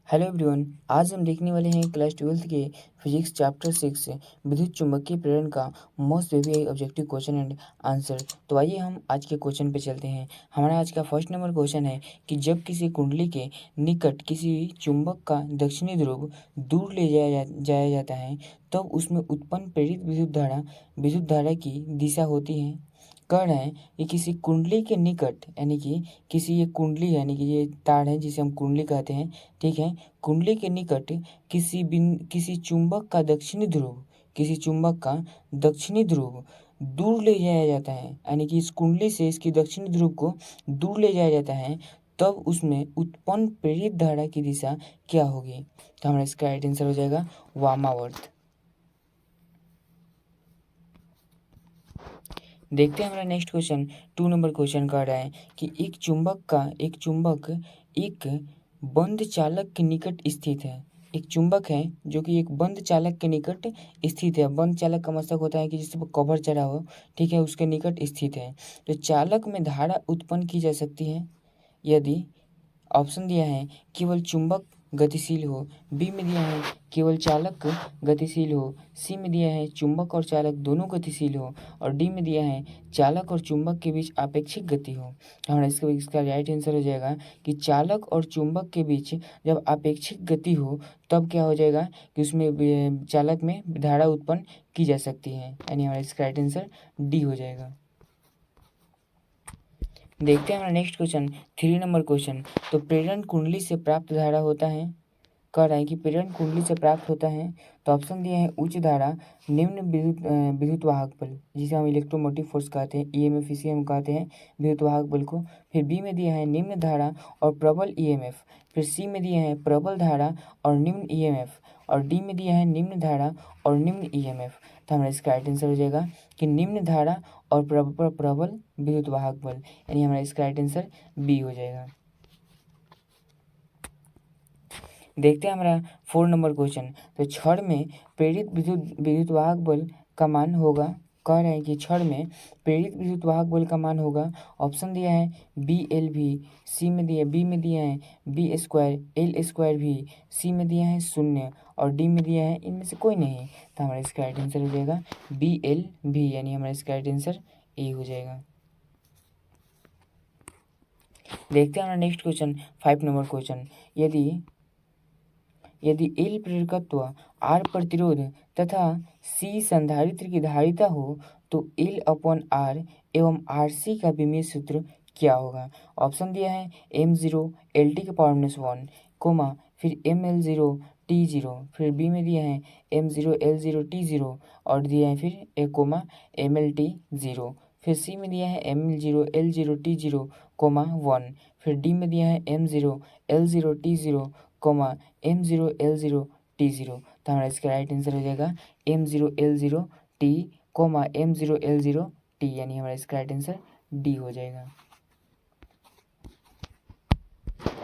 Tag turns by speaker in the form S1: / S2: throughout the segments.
S1: Hello everyone, आज हम देखने वाले हैं क्लास 12th के फिजिक्स चैप्टर 6 विद्युत चुम्बकीय प्रेरण का most baby objective question and answer. तो आइए हम आज के क्वेश्चन पे चलते हैं। हमारा आज का फर्स्ट नंबर क्वेश्चन है कि जब किसी कुंडली के निकट किसी चुंबक का दक्षिणी ध्रुव दूर ले जाया जाता है तब उसमें उत्पन्न प्रेरित विद्युत धारा की दिशा होती है। कह रहे हैं कि किसी कुंडली के निकट यानी कि किसी ये कुंडली यानी कि ये तार है जिसे हम कुंडली कहते हैं। ठीक है, कुंडली के निकट किसी चुंबक का दक्षिणी ध्रुव दूर ले जाया जाता है, यानी कि इस कुंडली से इसकी दक्षिणी ध्रुव को दूर ले जाया जाता है तब उसमें उत्पन्न प्रेरित धारा की दिशा क्या होगी। तो हमारा इसका राइट आंसर हो जाएगा वामावर्त। देखते हैं हमारा नेक्स्ट क्वेश्चन 2 नंबर क्वेश्चन कह रहा है कि एक चुंबक एक बंद चालक के निकट स्थित है। एक चुंबक है जो कि एक बंद चालक के निकट स्थित है। बंद चालक का मतलब होता है कि जिस पर कवर चढ़ा हो, ठीक है, उसके निकट स्थित है। तो चालक में धारा उत्पन्न की जा सकती है यदि ऑप्शन दिया है केवल चुंबक गतिशील हो, बी में दिया है केवल चालक गतिशील हो, सी में दिया है चुंबक और चालक दोनों गतिशील हो, और डी में दिया है चालक और चुंबक के बीच आपेक्षिक गति हो। हमारा इसका राइट आंसर हो जाएगा कि चालक और चुंबक के बीच जब आपेक्षिक गति हो तब क्या हो जाएगा कि उसमें चालक में धारा उत्पन्न की जा सकती है, यानी हमारा इसका राइट आंसर डी हो जाएगा। देखते हैं हमारा नेक्स्ट क्वेश्चन 3 नंबर क्वेश्चन। तो प्रेरण कुंडली से प्राप्त धारा होता है। कह रहा है कि प्रेरण कुंडली से प्राप्त होता है। तो ऑप्शन दिए हैं उच्च धारा, निम्न विद्युत वाहक बल जिसे हम इलेक्ट्रोमोटिव फोर्स कहते हैं, ईएमएफ इसे हम कहते हैं विद्युत वाहक बल को। फिर बी में दिया है निम्न धारा और प्रबल ईएमएफ। फिर सी में दिया है प्रबल धारा और निम्न ईएमएफ, और डी में दिया है निम्न धारा और निम्न ईएमएफ। तो हमारा इसका राइट आंसर हो जाएगा कि निम्न धारा और प्रबल विद्युत वाहक बल, यानी हमारा इसका राइट आंसर बी हो जाएगा। देखते हैं हमारा 4 नंबर क्वेश्चन। तो छड़ में प्रेरित विद्युत वाहक बल का मान होगा। कह रहे हैं कि छड़ में प्रेरित विद्युत वाहक बल का मान होगा। ऑप्शन दिया है बी एल भी, बी में दिया है बी स्क्वायर, एल स्क्वायर भी, सी में दिया है 0 और डी में दिया है इनमें से कोई नहीं। तो हमारा इसका राइट आंसर हो जाएगा बी एल भी, यानी हमारा इसका राइट आंसर ए हो जाएगा। देखते हैं हमारा नेक्स्ट क्वेश्चन 5 नंबर क्वेश्चन। यदि एल प्रेरकत्व, आर प्रतिरोध तथा सी संधारित्र की धारिता हो तो एल अपॉन आर एवं आर सी का विमीय सूत्र क्या होगा। ऑप्शन दिया है m0 LT⁻⁻1 कोमा फिर ml0 T0, फिर बी में दिया है m0 L0 T0 और दिया है फिर कोमा mlt0, फिर सी में दिया है ml0 L0 T0 कोमा 1, फिर डी में दिया है m0 L0 T0 coma m0 L0 T0। तो हमारा इसका राइट आंसर हो जाएगा m0 L0 T coma m0 L0 T, यानी हमारा इसका राइट आंसर डी हो जाएगा।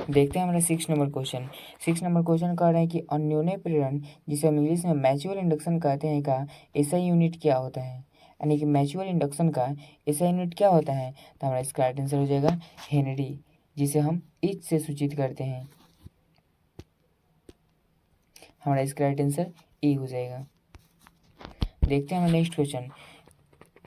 S1: देखते हैं हमारा 6 नंबर क्वेश्चन। 6 नंबर क्वेश्चन कह रहा है कि अन्योन्य प्रेरण जिसे हम इंग्लिश में म्यूचुअल इंडक्शन कहते हैं का एसआई यूनिट क्या होता है, यानी कि म्यूचुअल इंडक्शन का एसआई यूनिट क्या होता है। तो हमारा इसका राइट आंसर हो जाएगा हेनरी, जिसे हम एच से सूचित करते हैं। हमारा इसका राइट आंसर ए हो जाएगा। देखते हैं हमारा नेक्स्ट क्वेश्चन।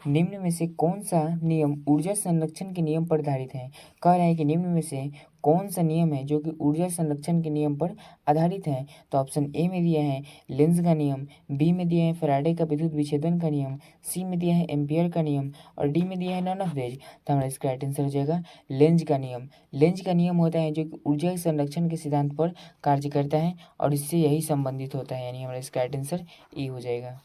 S1: निम्न में से कौन सा नियम ऊर्जा संरक्षण के नियम पर आधारित है। कह रहे हैं कि निम्न में से कौन सा नियम है जो कि ऊर्जा संरक्षण के नियम पर आधारित है। तो ऑप्शन ए में दिया है लेंज का नियम, बी में दिया है फैराडे का विद्युत विच्छेदन का नियम, सी में दिया है एम्पियर का नियम और डी में दिया है नन ऑफ दीज। तो हमारा इसका राइट आंसर हो जाएगा लेंज का नियम। लेंज का नियम होता है जो कि ऊर्जा संरक्षण के सिद्धांत पर कार्य करता है और इससे यही संबंधित होता है, यानी हमारा इसका राइट आंसर ए हो जाएगा।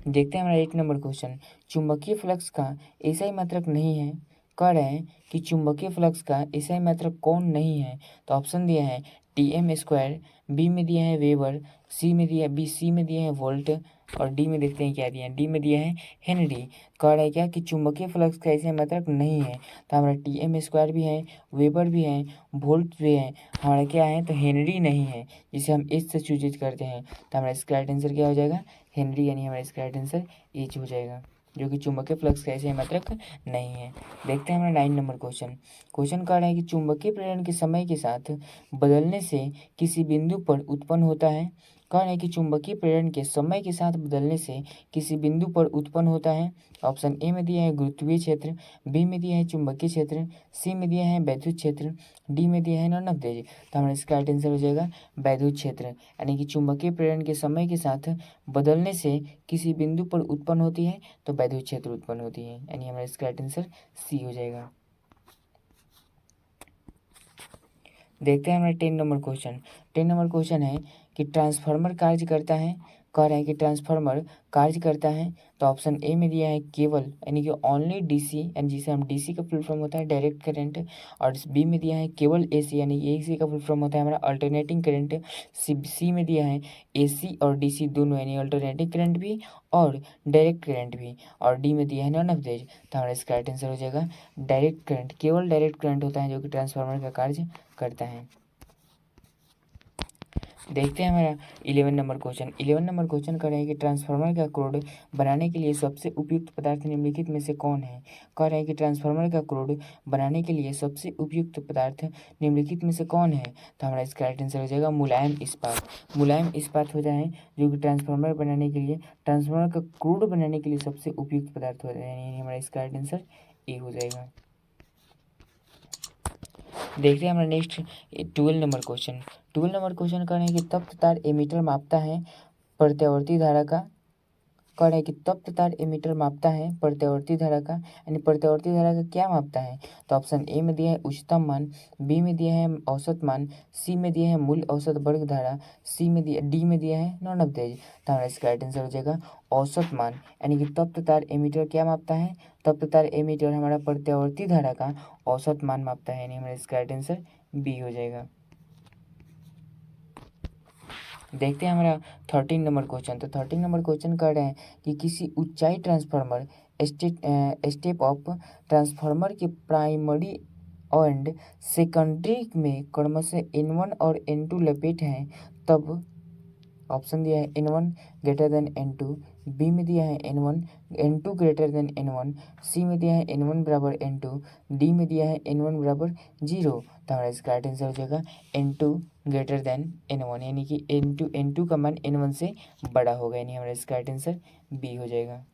S1: देखते हैं हमारा 1 नंबर क्वेश्चन। चुंबकीय फ्लक्स का एसआई मात्रक नहीं है। कह रहे हैं कि चुंबकीय फ्लक्स का एसआई मात्रक कौन नहीं है। तो ऑप्शन दिया है Tm², बी में दिया है वेबर, सी में दिया है वोल्ट और डी में देखते हैं क्या दिया है, डी में दिया है हेनरी। कह रहा है क्या कि चुंबकीय फ्लक्स का एसआई मात्रक नहीं है। तो हमारा Tm² भी है, वेबर भी है, वोल्ट भी है, हमारा क्या है तो हेनरी नहीं है, जिसे हम एच से सूचित करते हैं। तो हमारा इसका राइट आंसर क्या हो जाएगा हेनरी, यानी हमारा इसका राइट आंसर एच हो जाएगा। जो कि चुंबकीय फ्लक्स का ऐसे मात्रक नहीं है। देखते हैं हमारा 9 नंबर क्वेश्चन। क्वेश्चन कह रहा है कि चुंबकीय प्रेरण के समय के साथ बदलने से किसी बिंदु पर उत्पन्न होता है। कह रहा है कि चुंबकीय प्रेरण के समय के साथ बदलने से किसी बिंदु पर उत्पन्न होता है। ऑप्शन ए में दिया है गुरुत्वीय क्षेत्र, बी में दिया है चुंबकीय क्षेत्र, सी में दिया है वैद्युत क्षेत्र, डी में दिया है नॉनअपदेज। तो हमारा इसका राइट आंसर हो जाएगा वैद्युत क्षेत्र, यानी कि चुंबकीय प्रेरण के समय के साथ बदलने से किसी बिंदु पर उत्पन्न होती है तो वैद्युत क्षेत्र उत्पन्न होती है, यानी हमारा इसका राइट आंसर सी हो जाएगा। देखते हैं हमारा 10 नंबर क्वेश्चन। 10 नंबर क्वेश्चन है कि ट्रांसफार्मर कार्य करता है। कह रहे हैं कि ट्रांसफार्मर कार्य करता है। तो ऑप्शन ए में दिया है केवल, यानी कि ओनली डीसी, यानी जिसे हम डीसी का फुल फॉर्म होता है डायरेक्ट करंट। और बी में दिया है केवल एसी, यानी एसी का फुल फॉर्म होता है हमारा अल्टरनेटिंग करंट। सी में दिया है एसी और डीसी दोनों, यानी अल्टरनेटिंग करंट भी और डायरेक्ट करंट भी। और डी में दिया है नॉन ऑफ दीज। तो हमारा इसका राइट आंसर हो जाएगा डायरेक्ट करंट। केवल डायरेक्ट करंट होता है जो कि ट्रांसफार्मर का कार्य करता है। देखते हैं हमारा 11 नंबर क्वेश्चन। 11 नंबर क्वेश्चन कर रहे हैं कि ट्रांसफार्मर का क्रोड बनाने के लिए सबसे उपयुक्त पदार्थ निम्नलिखित में से कौन है। कह रहे हैं कि ट्रांसफार्मर का क्रोड बनाने के लिए सबसे उपयुक्त पदार्थ निम्नलिखित में से कौन है। तो हमारा इसका राइट आंसर हो जाएगा मुलायम इस्पात। मुलायम इस्पात हो जाए जो कि ट्रांसफार्मर बनाने के लिए, ट्रांसफार्मर का क्रोड बनाने के लिए सबसे उपयुक्त पदार्थ हो जाए, यानी हमारा इसका राइट आंसर ए हो जाएगा। देखते हैं हमारा next 12 number question. 12 number question कर रहे हैं कि तप्त तार एमीटर मापता है प्रत्यावर्ती धारा का। कह रहे हैं कि तप्त तार एमीटर मापता है प्रत्यावर्ती धारा का, यानी प्रत्यावर्ती धारा का क्या मापता है। तो ऑप्शन ए में दिया है उच्चतम मान, बी में दिया है औसत मान, सी में दिया है मूल औसत वर्ग धारा, डी में दिया है नॉन ऑफ दीज। तो हमारा इसका राइट आंसर हो जाएगा औसत मान, यानी कि तप्त तार एमीटर क्या मापता है। तप्त तार एमीटर हमारा प्रत्यावर्ती धारा का औसत मान मापता है, यानी हमारा इसका राइट आंसर बी हो जाएगा। देखते हैं हमारा 13 नंबर क्वेश्चन। तो 13 नंबर क्वेश्चन कर रहे हैं कि किसी ऊंचाई ट्रांसफार्मर स्टेप अप ट्रांसफार्मर के प्राइमरी एंड सेकेंडरी में क्रमशः N1 और N2 लपेट हैं, तब ऑप्शन दिया है N1 greater than N2, B में दिया है N2 ग्रेटर देन N1, सी में दिया है N1 बराबर N2, डी में दिया है N1 बराबर 0। तो हमारा इसका राइट आंसर हो जाएगा N2 ग्रेटर देन N1, यानी कि N2 का मान N1 से बड़ा होगा, यानी हमारा इसका राइट आंसर बी हो जाएगा।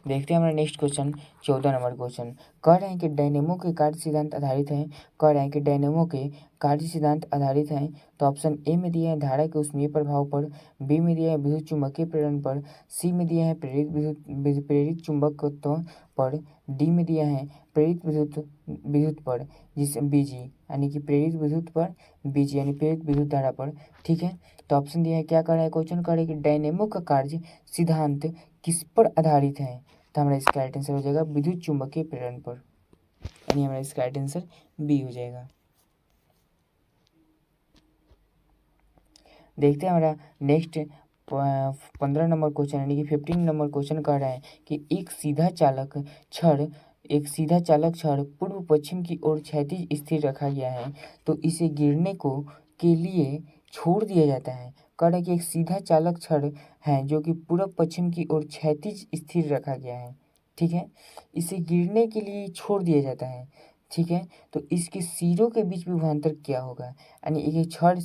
S1: देखते हैं हमारा नेक्स्ट क्वेश्चन 14 नंबर क्वेश्चन। कह रहे हैं कि डायनेमो के कार्य सिद्धांत आधारित है। कह रहे हैं कि डायनेमो के कार्य सिद्धांत आधारित हैं। तो ऑप्शन ए में दिया है धारा के ऊष्मीय प्रभाव पर, बी में दिया है विद्युत चुम्बकीय प्रेरण पर, सी में दिया है प्रेरित चुंबकत्व पर, डी में दिया है प्रेरित विद्युत पर, जिस बीजी, यानी कि प्रेरित विद्युत पर बीजी, यानी प्रेरित विद्युत धारा पर। ठीक है, तो ऑप्शन दिया है क्या कर रहा है क्वेश्चन, कर रहा है कि डायनेमो का कार्य सिद्धांत किस पर आधारित है। तो हमारा इसका राइट आंसर हो जाएगा विद्युत चुम्बकीय प्रेरण पर, यानी हमारा इसका राइट आंसर बी हो जाएगा। देखते हैं हमारा नेक्स्ट 15 नंबर क्वेश्चन, यानी कि 15 नंबर क्वेश्चन कह रहा है कि एक सीधा चालक छड़ पूर्व पश्चिम की ओर क्षैतिज स्थिर रखा गया है, तो इसे गिरने को के लिए छोड़ दिया जाता है। कह रहा है कि एक सीधा चालक छड़ है जो कि पूर्व पश्चिम की ओर क्षैतिज स्थिर रखा गया है। ठीक है, इसे गिरने के लिए छोड़ दिया जाता है। ठीक है, तो इसके सिरों के बीच विभवांतर क्या होगा, यानी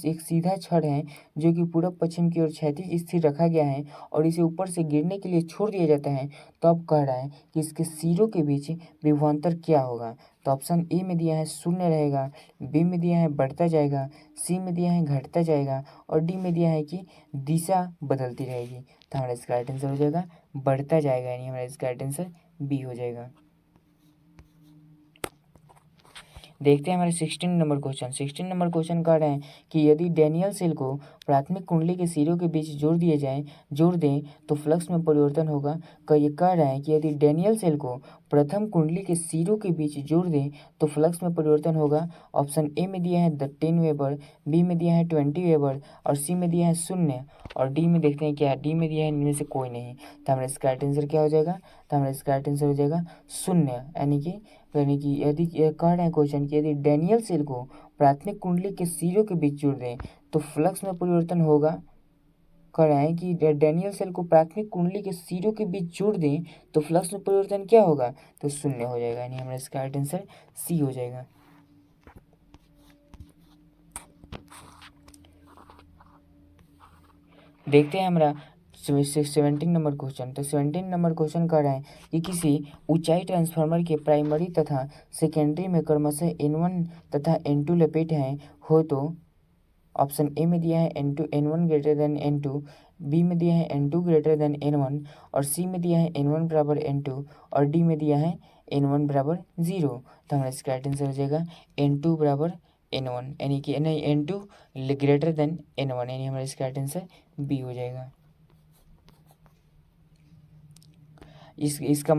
S1: एक सीधा छड़ है जो कि पूर्व पश्चिम की ओर क्षैतिज स्थिर रखा गया है और इसे ऊपर से गिरने के लिए छोड़ दिया जाता है। तो अब कह रहा है कि इसके सिरों के बीच विभवांतर क्या होगा। तो ऑप्शन ए में दिया है शून्य रहेगा, बी में दिया है बढ़ता जाएगा, सी में दिया है घटता जाएगा और डी में दिया है कि दिशा बदलती रहेगी। तो हमारा इसका राइट आंसर हो जाएगा बढ़ता जाएगा, यानी हमारा इसका राइट आंसर बी हो जाएगा। देखते हैं हमारे 16 नंबर क्वेश्चन। 16 नंबर क्वेश्चन कह रहे हैं कि यदि डैनियल सेल को प्राथमिक कुंडली के सिरों के बीच जोड़ दें तो फ्लक्स में परिवर्तन होगा। ये कह रहा है कि यदि डैनियल सेल को प्रथम कुंडली के सिरों के बीच जोड़ दें तो फ्लक्स में परिवर्तन होगा। ऑप्शन ए में दिया है 10 वेबर, बी में दिया है 20 वेबर और सी में दिया है 0 और डी में देखते हैं क्या है, डी में दिया है इनमें से कोई नहीं। तो हमारा इसका राइट आंसर क्या हो जाएगा, तो हमारा इसका राइट आंसर हो जाएगा 0, यानी कि यदि कह रहे हैं क्वेश्चन कि यदि डैनियल सेल को प्राथमिक कुंडली के सिरों के बीच जोड़ दें तो फ्लक्स में परिवर्तन होगा। कह रहा है कि डैनियल सेल को प्राथमिक कुंडली के सिरों के बीच जोड़ दें तो फ्लक्स में परिवर्तन क्या होगा, तो शून्य हो जाएगा, यानी हमारा इसका राइट आंसर सी हो जाएगा। देखते हैं हमारा 17 नंबर क्वेश्चन। तो 17 नंबर क्वेश्चन कह रहा है कि किसी ऊंचाई ट्रांसफार्मर के प्राइमरी तथा सेकेंडरी में क्रमशः N1 तथा N2 लपेट हैं हो तो ऑप्शन ए में दिया है N1 greater than N2, B में दिया है N2 ग्रेटर देन N1 और सी में दिया है N1 बराबर N2 और डी में दिया है N1 बराबर 0। तो हमारा इसका राइट आंसर हो जाएगा N2 बराबर N1, यानी कि N2 ग्रेटर देन N1, यानी हमारा इसका राइट आंसर बी हो जाएगा। इसका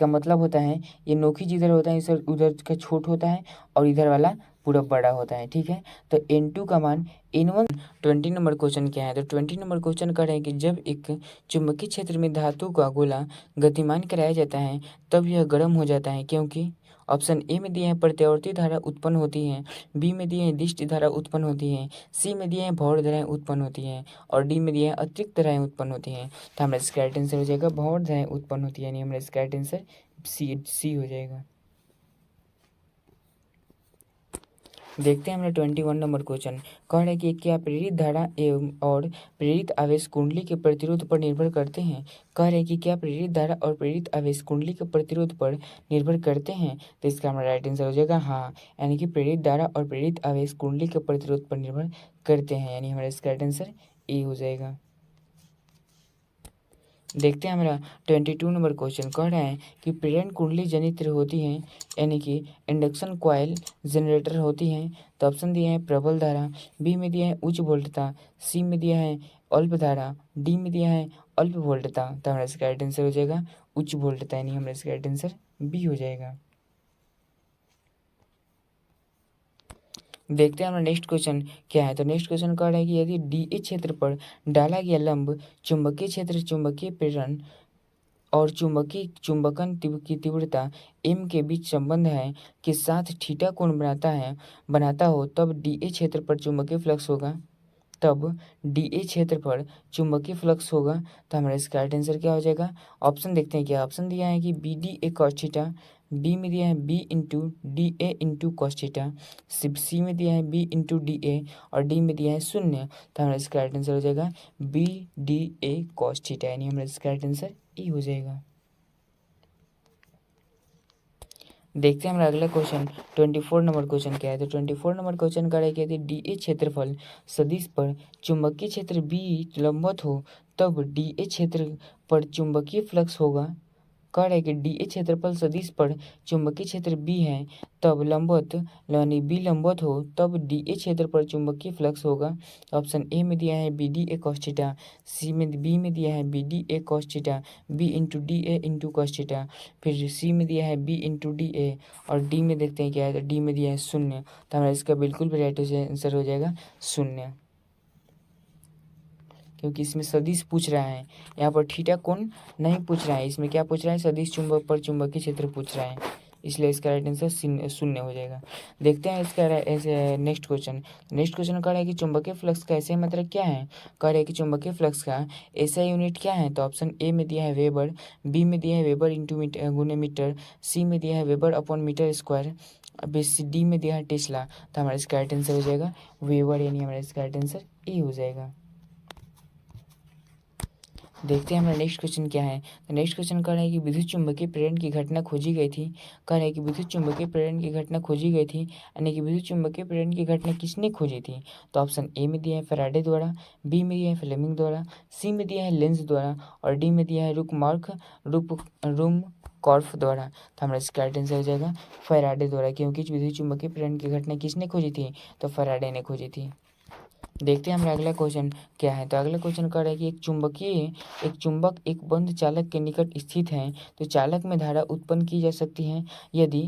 S1: मतलब होता है ये नोखी जिधर होता है इधर उधर का छोट होता है और इधर वाला पूरा बड़ा होता है, ठीक है। तो N2 का मान N1। 20 नंबर क्वेश्चन क्या है, तो 20 नंबर क्वेश्चन कर रहे हैं कि जब एक चुंबकीय क्षेत्र में धातु का गोला गतिमान कराया जाता है तब यह गर्म हो जाता है, क्योंकि ऑप्शन ए में दिए हैं प्रत्यावर्ती धारा उत्पन्न होती है, बी में दिए हैं दिष्ट धारा उत्पन्न होती है, सी में दिए हैं भौर धाराएं उत्पन्न होती हैं और डी में दिए हैं अतिरिक्त धाराएं उत्पन्न होती हैं। तो हमारा इसका राइट आंसर हो जाएगा भौर धाराएं उत्पन्न होती है, यानी हमारा इसका राइट आंसर सी हो जाएगा। देखते हैं हमारा 21 नंबर क्वेश्चन कह रहा है कि क्या प्रेरित धारा एवं और प्रेरित आवेश कुंडली के प्रतिरोध पर निर्भर करते हैं। कह रहे हैं कि क्या प्रेरित धारा और प्रेरित आवेश कुंडली के प्रतिरोध पर निर्भर करते हैं, तो इसका हमारा राइट आंसर हो जाएगा हाँ, यानी कि प्रेरित धारा और प्रेरित आवेश कुंडली के प्रतिरोध पर निर्भर करते हैं, यानी हमारा इसका राइट आंसर ए हो जाएगा। देखते हैं हमारा 22 नंबर क्वेश्चन कह रहा है कि प्रेरण कुंडली जनित्र होती हैं, यानी कि इंडक्शन कॉइल जनरेटर होती हैं। तो ऑप्शन दिए हैं प्रबल धारा, बी में दिया है उच्च वोल्टता, सी में दिया है अल्प धारा, डी में दिया है अल्प वोल्टता। तो हमारा इसका राइट आंसर हो जाएगा उच्च वोल्टता, यानी हमारा इसका राइट आंसर बी हो जाएगा। देखते हैं हमारा नेक्स्ट क्वेश्चन क्या है, तो नेक्स्ट क्वेश्चन कह रहा है कि यदि डीए क्षेत्र पर डाला गया लंब चुंबकीय क्षेत्र चुंबकीय प्रेरण और चुंबकीय चुंबकन की तीव्रता m के बीच संबंध है के साथ थीटा कोण बनाता हो तब डीए क्षेत्र पर चुंबकीय फ्लक्स होगा। तो हमारा इसका राइट आंसर क्या हो जाएगा। ऑप्शन देखते हैं, क्या ऑप्शन दिया है कि B D A cos theta, B में दिया है B into D A into cos theta, C में दिया है बी इंटू डी ए और डी में दिया है 0। तो हमारा इसका राइट आंसर हो जाएगा B D A cos theta, यानी हमारा इसका राइट आंसर ई हो जाएगा। देखते हैं हमारा अगला क्वेश्चन 24 नंबर क्वेश्चन क्या है, तो 24 नंबर क्वेश्चन का है कि यदि डीए क्षेत्रफल सदिश पर चुंबकीय क्षेत्र बी लंबवत हो तब डीए क्षेत्र पर चुंबकीय फ्लक्स होगा। कह रहा है कि डीए क्षेत्रफल सदिश पर चुंबकीय क्षेत्र बी है तब लंबवत यानी बी लंबवत हो तब डीए क्षेत्र पर चुंबकीय फ्लक्स होगा। ऑप्शन ए में दिया है B D A cos theta, B में दिया है B D A cos theta, B into D A into cos theta, फिर सी में दिया है बी इंटू डी ए और डी में देखते हैं क्या है, तो डी में दिया है 0। तो हमारा इसका बिल्कुल भी राइट आंसर हो जाएगा 0, क्योंकि इसमें सदिश पूछ रहा है, यहाँ पर थीटा कोण नहीं पूछ रहा है, इसमें क्या पूछ रहा है सदिश चुंबक पर चुंबकीय क्षेत्र पूछ रहा है, इसलिए इसका राइट आंसर 0 हो जाएगा। देखते हैं इसका नेक्स्ट क्वेश्चन कह रहा है कि चुंबकीय फ्लक्स का ऐसे मतलब क्या है। कह रहा है कि चुंबकीय फ्लक्स का ऐसा यूनिट क्या है, तो ऑप्शन ए में दिया है वेबर, बी में दिया है वेबर इंटू मीटर गुने मीटर, सी में दिया है weber upon metre square, D में दिया है टेस्ला। तो हमारा इसका राइट आंसर हो जाएगा वेबर, यानी हमारा इसका राइट आंसर ए हो जाएगा। देखते हैं हमारा नेक्स्ट क्वेश्चन क्या है, तो नेक्स्ट क्वेश्चन कह रहा है कि विद्युत चुंबकीय प्रेरण की घटना खोजी गई थी। कह रहा है कि विद्युत चुंबकीय प्रेरण की घटना खोजी गई थी, यानी कि विद्युत चुंबकीय प्रेरण की घटना किसने खोजी थी। तो ऑप्शन ए में दिया है फैराडे द्वारा, बी में दिया है फ्लेमिंग द्वारा, सी में दिया है लेंस द्वारा और डी में दिया है रूम कॉर्फ द्वारा। तो हमारा इसका राइट आंसर हो जाएगा फैराडे द्वारा, क्योंकि विद्युत चुंबकीय प्रेरण की घटना किसने खोजी थी, तो फैराडे ने खोजी थी। देखते हैं हमारा अगला क्वेश्चन क्या है, तो अगला क्वेश्चन कह रहा है कि एक चुंबक एक बंद चालक के निकट स्थित है तो चालक में धारा उत्पन्न की जा सकती है यदि।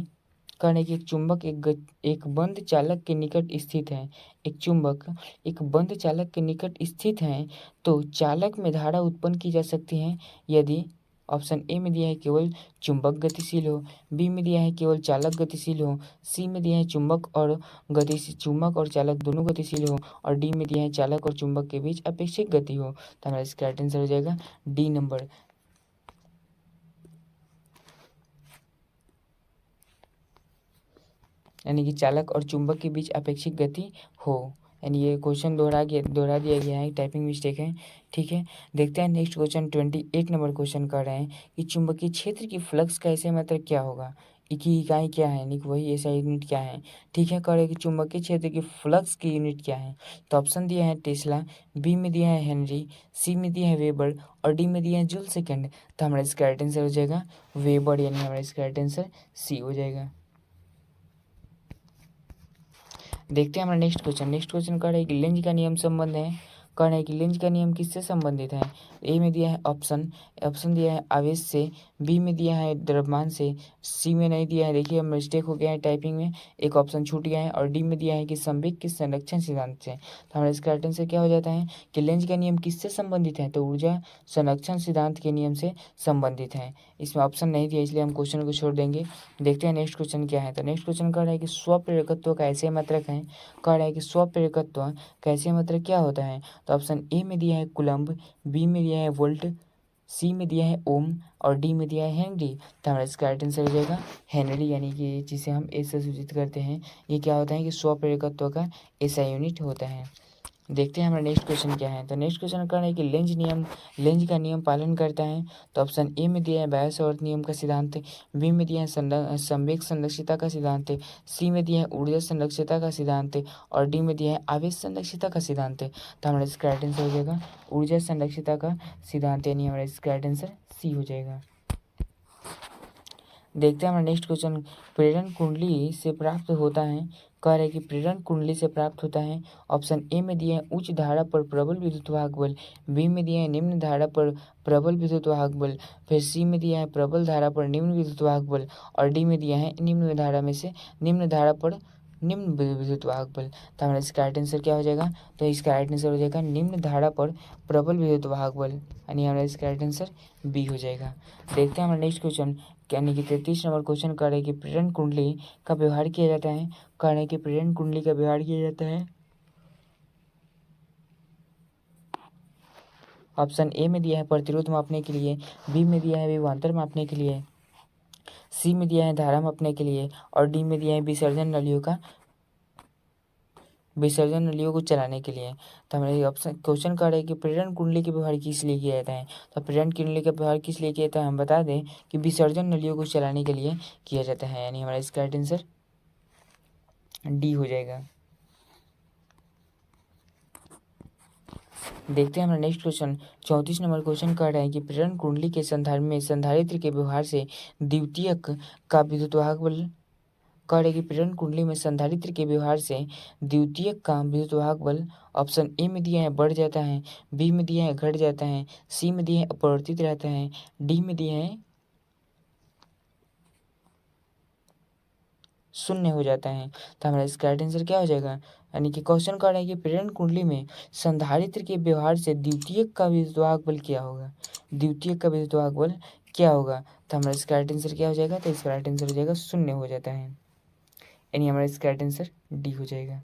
S1: कह रहे हैं कि एक चुंबक एक बंद चालक के निकट स्थित है, एक चुंबक एक बंद चालक के निकट स्थित है तो चालक में धारा उत्पन्न की जा सकती है यदि ऑप्शन ए में दिया है केवल चुंबक गतिशील हो, बी में दिया है केवल चालक गतिशील हो, सी में दिया है चुंबक और चालक दोनों गतिशील हो, और डी में दिया है चालक और चुंबक के बीच अपेक्षिक गति हो। तो हमारा इसका राइट आंसर हो जाएगा डी नंबर, यानी कि चालक और चुंबक के बीच अपेक्षिक गति हो। यानी ये क्वेश्चन दोहरा दिया गया है, टाइपिंग मिस्टेक है। ठीक है, देखते हैं नेक्स्ट क्वेश्चन। 28 नंबर क्वेश्चन कर रहे हैं कि चुंबकीय क्षेत्र की फ्लक्स का ऐसे मतलब क्या होगा, की इकाई क्या है, यानी कि वही ऐसा यूनिट क्या है। ठीक है, कह रहे हैं कि चुंबकीय क्षेत्र की फ्लक्स की यूनिट क्या है। तो ऑप्शन दिया है टेस्ला, बी में दिया है हेनरी, सी में दिया है वेबर, और डी में दिया है जूल सेकेंड। तो हमारा इसका राइट आंसर हो जाएगा वेबर, यानी हमारा इसका राइट आंसर सी हो जाएगा। देखते हैं हमारा नेक्स्ट क्वेश्चन। नेक्स्ट क्वेश्चन कह रहा है कि लेंज का नियम संबंध है, कह रहा है कि लेंज का नियम किससे संबंधित है। ए में दिया है ऑप्शन दिया है आवेश से, बी में दिया है द्रव्यमान से, सी में नहीं दिया है, देखिए मिस्टेक हो गया है टाइपिंग में, एक ऑप्शन छूट गया है, और डी में दिया है कि संवेग के संरक्षण सिद्धांत से। तो हमारा इसका राइट आंसर क्या हो जाता है कि लेंज का नियम किससे संबंधित है, तो ऊर्जा संरक्षण सिद्धांत के नियम से संबंधित है। इसमें ऑप्शन नहीं दिया, इसलिए हम क्वेश्चन को छोड़ देंगे। देखते हैं नेक्स्ट क्वेश्चन क्या है। तो नेक्स्ट क्वेश्चन कह रहा है कि स्वप्रेरकत्व का ऐसे मात्रक है, कह रहा है कि स्वप्रेरकत्व कैसे मात्रक क्या होता है। तो ऑप्शन ए में दिया है कुलम्ब, बी में दिया है वोल्ट, सी में दिया है ओम, और डी में दिया है हेनरी। तो हमारा इसका राइट आंसर हो जाएगा हेनरी, यानी कि जिसे हम ए से सूचित करते हैं। ये क्या होता है कि स्वप्रेरकत्व का ऐसा यूनिट होता है। देखते हैं हमारा नेक्स्ट क्वेश्चन क्या है। तो नेक्स्ट क्वेश्चन कर रहा है कि लेंज का नियम पालन करता है। तो ऑप्शन ए में दिया है बायस और नियम का सिद्धांत, बी में दिया है संवेग संरक्षिता का सिद्धांत, सी में दिया है ऊर्जा संरक्षिता का सिद्धांत, और डी में दिया है आवेश संरक्षिता का सिद्धांत। तो हमारा इसका राइट आंसर हो जाएगा ऊर्जा संरक्षिता का सिद्धांत, यानी हमारा इसका राइट आंसर सी हो जाएगा। देखते हैं हमारा नेक्स्ट क्वेश्चन। प्रेरण कुंडली से प्राप्त होता है, कह रहे कि प्रेरण कुंडली से प्राप्त होता है। ऑप्शन ए में दिया है उच्च धारा पर प्रबल विद्युत वाहक बल, बी में दिया है निम्न धारा पर प्रबल विद्युत वाहक बल, फिर सी में दिया है प्रबल धारा पर निम्न विद्युत वाहक बल, और डी में दिया है निम्न धारा में से निम्न धारा पर निम्न विद्युत वाहक बल। तो हमारा इसका राइट आंसर क्या हो जाएगा, तो इसका राइट आंसर हो जाएगा निम्न धारा पर प्रबल विद्युत वाहक बल, यानी हमारा इसका राइट आंसर बी हो जाएगा। देखते हैं हमारा नेक्स्ट क्वेश्चन, यानी कि 33 नंबर क्वेश्चन कर रहे कि प्रेरण कुंडली का व्यवहार किया जाता है, कह रहे कि प्रेरण कुंडली का व्यवहार किया जाता है। ऑप्शन ए में दिया है प्रतिरोध मापने के लिए, बी में दिया है विभवांतर मापने के लिए, सी में दिया है धारा मापने के लिए, और डी में दिया है विसर्जन नलियों को चलाने के लिए। तो हमारे ऑप्शन क्वेश्चन का है कि प्रेरण कुंडली का व्यवहार किस लिए किया जाता है। तो प्रेरण कुंडली का व्यवहार किस लिए किया जाता है, हम बता दें कि विसर्जन नलियों को चलाने के लिए किया जाता है, यानी हमारा इसका राइट आंसर डी हो जाएगा। देखते हैं हमारा नेक्स्ट क्वेश्चन। 34 नंबर क्वेश्चन कह रहा है कि प्रेरण कुंडली के संधारण में संधारित्र के व्यवहार से द्वितीयक का विद्युत वाहक बल, कह रहे कि प्रेरण कुंडली में संधारित्र के व्यवहार से द्वितीयक का विद्युत वाहक बल ऑप्शन ए में दिया है बढ़ जाता है, बी में दिया है घट जाता है, सी में दिया है अपरिवर्तित रहता है, डी में दिया है शून्य हो जाता है। तो हमारा इसका राइट आंसर क्या हो जाएगा, यानी कि क्वेश्चन कह रहा है कि प्रेरण कुंडली में संधारित्र के व्यवहार से द्वितीयक का विद्युत वाहक बल क्या होगा, द्वितीयक का विद्युत वाहक बल क्या होगा। तो हमारा इसका राइट आंसर क्या हो जाएगा, तो इसका राइट आंसर हो जाएगा शून्य हो जाता है, यानी हमारा इसका राइट आंसर डी हो जाएगा।